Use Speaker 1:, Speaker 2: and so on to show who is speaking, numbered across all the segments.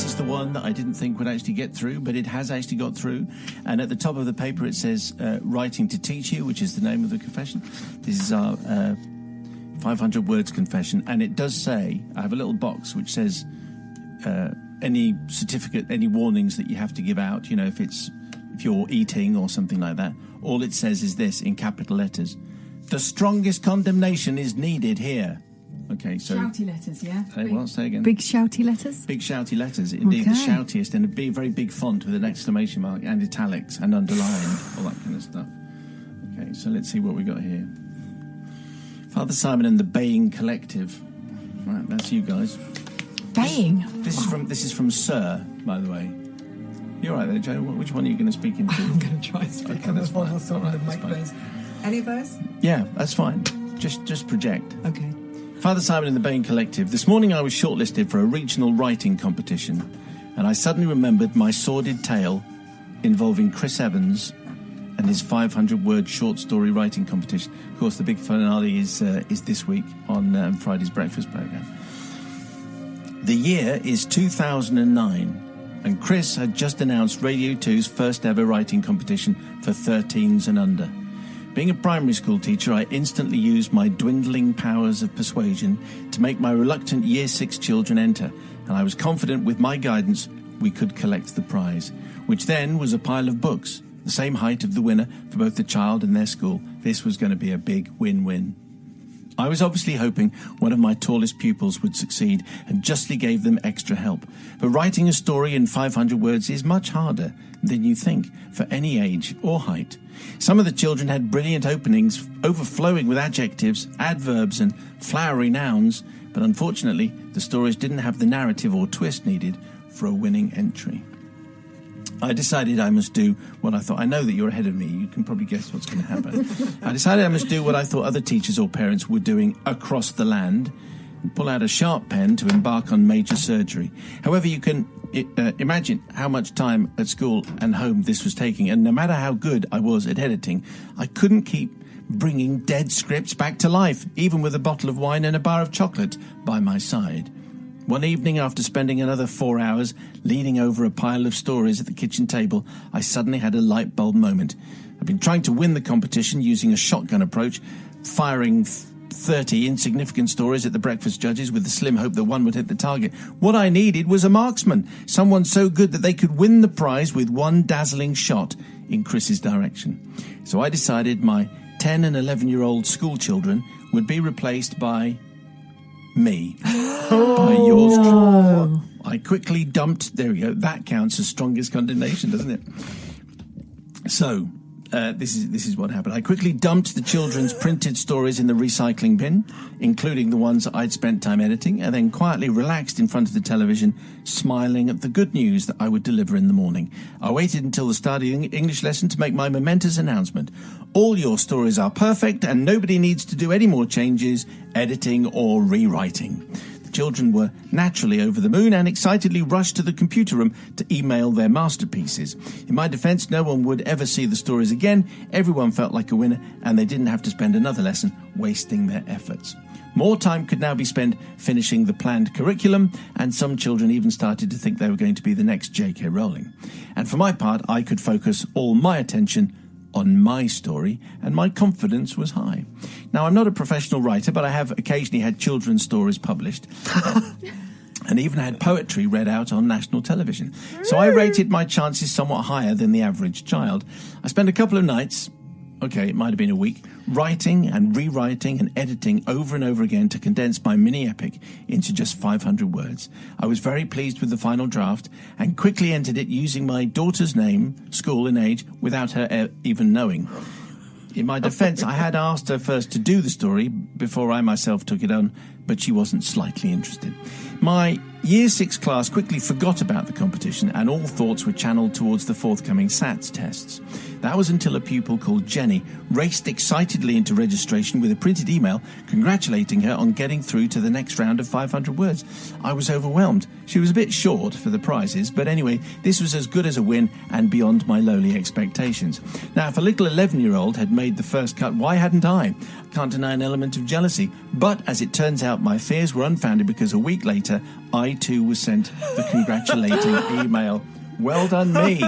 Speaker 1: This is the one that I didn't think would actually get through, but it has actually got through. And at the top of the paper it says, Writing to Teach You, which is the name of the confession. This is our 500 words confession. And it does say, I have a little box which says any certificate, any warnings that you have to give out, you know, if you're eating or something like that. All it says is this, in capital letters: the strongest condemnation is needed here. Okay, so...
Speaker 2: Shouty letters, yeah?
Speaker 1: Say again.
Speaker 2: Big shouty letters?
Speaker 1: Big shouty letters, indeed. Okay. The shoutiest, and a very big font with an exclamation mark and italics and underlined, all that kind of stuff. Okay, so let's see what we got here. Father Simon and the Baying Collective. Right, that's you guys.
Speaker 2: Baying?
Speaker 1: This is from Sir, by the way. You're right there, Joe. Which one are you going to speak into?
Speaker 2: I'm going to try and speak on this one. I'll sort of make those. Any of those?
Speaker 1: Yeah, that's fine. Just project.
Speaker 2: Okay.
Speaker 1: Father Simon and the Baying Collective. This morning I was shortlisted for a regional writing competition, and I suddenly remembered my sordid tale involving Chris Evans and his 500-word short story writing competition. Of course, the big finale is this week on Friday's breakfast programme. The year is 2009, and Chris had just announced Radio 2's first ever writing competition for 13s and under. Being a primary school teacher, I instantly used my dwindling powers of persuasion to make my reluctant Year 6 children enter, and I was confident with my guidance we could collect the prize, which then was a pile of books, the same height of the winner for both the child and their school. This was going to be a big win-win. I was obviously hoping one of my tallest pupils would succeed and justly gave them extra help. But writing a story in 500 words is much harder than you think for any age or height. Some of the children had brilliant openings, overflowing with adjectives, adverbs and flowery nouns, but unfortunately the stories didn't have the narrative or twist needed for a winning entry. I decided I must do what I thought. I know that you're ahead of me. You can probably guess what's going to happen. I decided I must do what I thought other teachers or parents were doing across the land and pull out a sharp pen to embark on major surgery. However, you can imagine how much time at school and home this was taking, and no matter how good I was at editing, I couldn't keep bringing dead scripts back to life, even with a bottle of wine and a bar of chocolate by my side. One evening, after spending another 4 hours leaning over a pile of stories at the kitchen table, I suddenly had a light bulb moment. I've been trying to win the competition using a shotgun approach, firing 30 insignificant stories at the breakfast judges with the slim hope that one would hit the target. What I needed was a marksman, someone so good that they could win the prize with one dazzling shot in Chris's direction. So I decided my 10 and 11-year-old school children would be replaced by me. By yours.
Speaker 2: No.
Speaker 1: I quickly dumped... There we go. That counts as strongest condemnation, doesn't it? So, this is what happened. I quickly dumped the children's printed stories in the recycling bin, including the ones I'd spent time editing, and then quietly relaxed in front of the television, smiling at the good news that I would deliver in the morning. I waited until the start of the English lesson to make my momentous announcement. All your stories are perfect, and nobody needs to do any more changes, editing or rewriting. Children were naturally over the moon and excitedly rushed to the computer room to email their masterpieces. In my defence, no one would ever see the stories again. Everyone felt like a winner, and they didn't have to spend another lesson wasting their efforts. More time could now be spent finishing the planned curriculum, and some children even started to think they were going to be the next J.K. Rowling. And for my part, I could focus all my attention on my story, and my confidence was high. Now, I'm not a professional writer, but I have occasionally had children's stories published and even had poetry read out on national television. So I rated my chances somewhat higher than the average child. I spent a couple of nights, okay, it might have been a week, writing and rewriting and editing over and over again to condense my mini-epic into just 500 words. I was very pleased with the final draft and quickly entered it using my daughter's name, school and age, without her even knowing. In my defence, I had asked her first to do the story before I myself took it on, but she wasn't slightly interested. My Year 6 class quickly forgot about the competition, and all thoughts were channelled towards the forthcoming SATs tests. That was until a pupil called Jenny raced excitedly into registration with a printed email congratulating her on getting through to the next round of 500 words. I was overwhelmed. She was a bit short for the prizes, but anyway, this was as good as a win and beyond my lowly expectations. Now, if a little 11-year-old had made the first cut, why hadn't I? Can't deny an element of jealousy. But as it turns out, my fears were unfounded because a week later, I I too was sent the congratulating email. Well done me.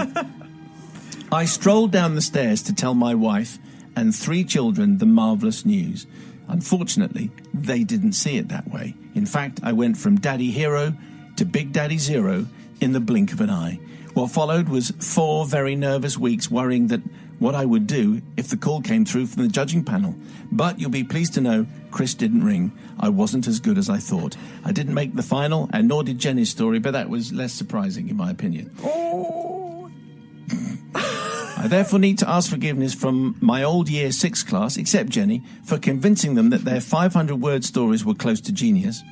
Speaker 1: I strolled down the stairs to tell my wife and 3 children the marvellous news. Unfortunately, they didn't see it that way. In fact, I went from Daddy Hero to Big Daddy Zero in the blink of an eye. What followed was 4 very nervous weeks worrying that what I would do if the call came through from the judging panel. But you'll be pleased to know Chris didn't ring. I wasn't as good as I thought. I didn't make the final, and nor did Jenny's story, but that was less surprising in my opinion. I therefore need to ask forgiveness from my old Year 6 class, except Jenny, for convincing them that their 500-word stories were close to genius,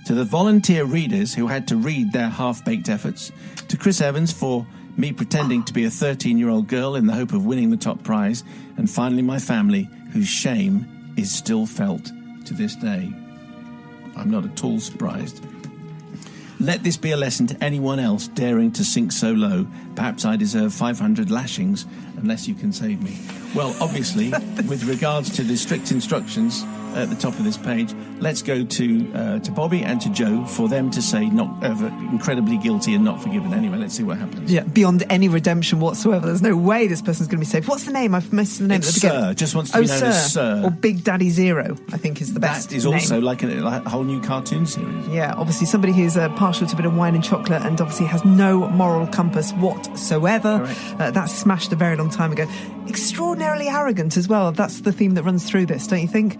Speaker 1: to the volunteer readers who had to read their half-baked efforts, to Chris Evans for me pretending to be a 13-year-old girl in the hope of winning the top prize, and finally my family, whose shame is still felt to this day. I'm not at all surprised. Let this be a lesson to anyone else daring to sink so low. Perhaps I deserve 500 lashings unless you can save me. Well, obviously, with regards to the strict instructions at the top of this page, let's go to Bobby and to Joe for them to say not incredibly guilty and not forgiven. Anyway, let's see what happens.
Speaker 2: Yeah, beyond any redemption whatsoever. There's no way this person's going to be saved. What's the name? I've missed the name.
Speaker 1: It's Sir. Just wants to be known as Sir.
Speaker 2: Or Big Daddy Zero, I think is the best
Speaker 1: That is
Speaker 2: name.
Speaker 1: also like a whole new cartoon series.
Speaker 2: Yeah, obviously somebody who's partial to a bit of wine and chocolate and obviously has no moral compass whatsoever. That's smashed a very long time ago. Extraordinarily arrogant as well. That's the theme that runs through this, don't you think?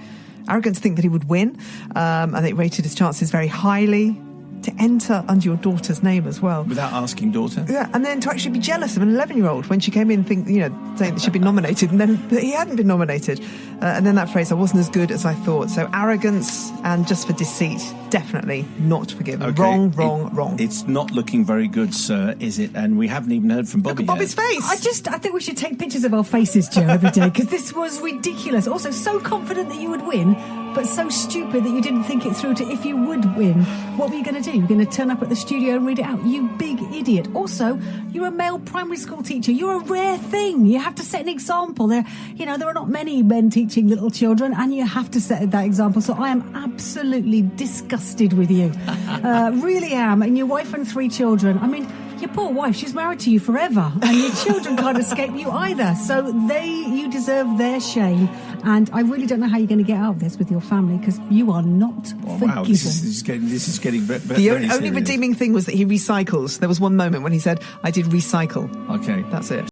Speaker 2: Arrogant to think that he would win. And they rated his chances very highly. To enter under your daughter's name as well.
Speaker 1: Without asking daughter?
Speaker 2: Yeah, and then to actually be jealous of an 11-year-old when she came in saying that she'd been nominated and then that he hadn't been nominated. And then that phrase, I wasn't as good as I thought. So arrogance and just for deceit, definitely not forgiven.
Speaker 1: Okay.
Speaker 2: Wrong.
Speaker 1: It's not looking very good, Sir, is it? And we haven't even heard from Bobby
Speaker 2: Look at Bobby's
Speaker 1: yet.
Speaker 2: face.
Speaker 3: I think we should take pictures of our faces, Joe, every day, because this was ridiculous. Also, so confident that you would win, but so stupid that you didn't think it through to if you would win. What were you going to do? You're going to turn up at the studio and read it out? You big idiot. Also, you're a male primary school teacher. You're a rare thing. You have to set an example. There are not many men teaching little children, and you have to set that example. So I am absolutely disgusted with you. Really am. And your wife and 3 children. I mean, your poor wife, she's married to you forever, and your children can't escape you either. So you deserve their shame. And I really don't know how you're going to get out of this with your family, because you are not forgiven.
Speaker 1: Wow, this is getting very
Speaker 2: The
Speaker 1: very
Speaker 2: only
Speaker 1: serious.
Speaker 2: redeeming thing was that he recycles. There was one moment when he said, I did recycle.
Speaker 1: Okay.
Speaker 2: That's it.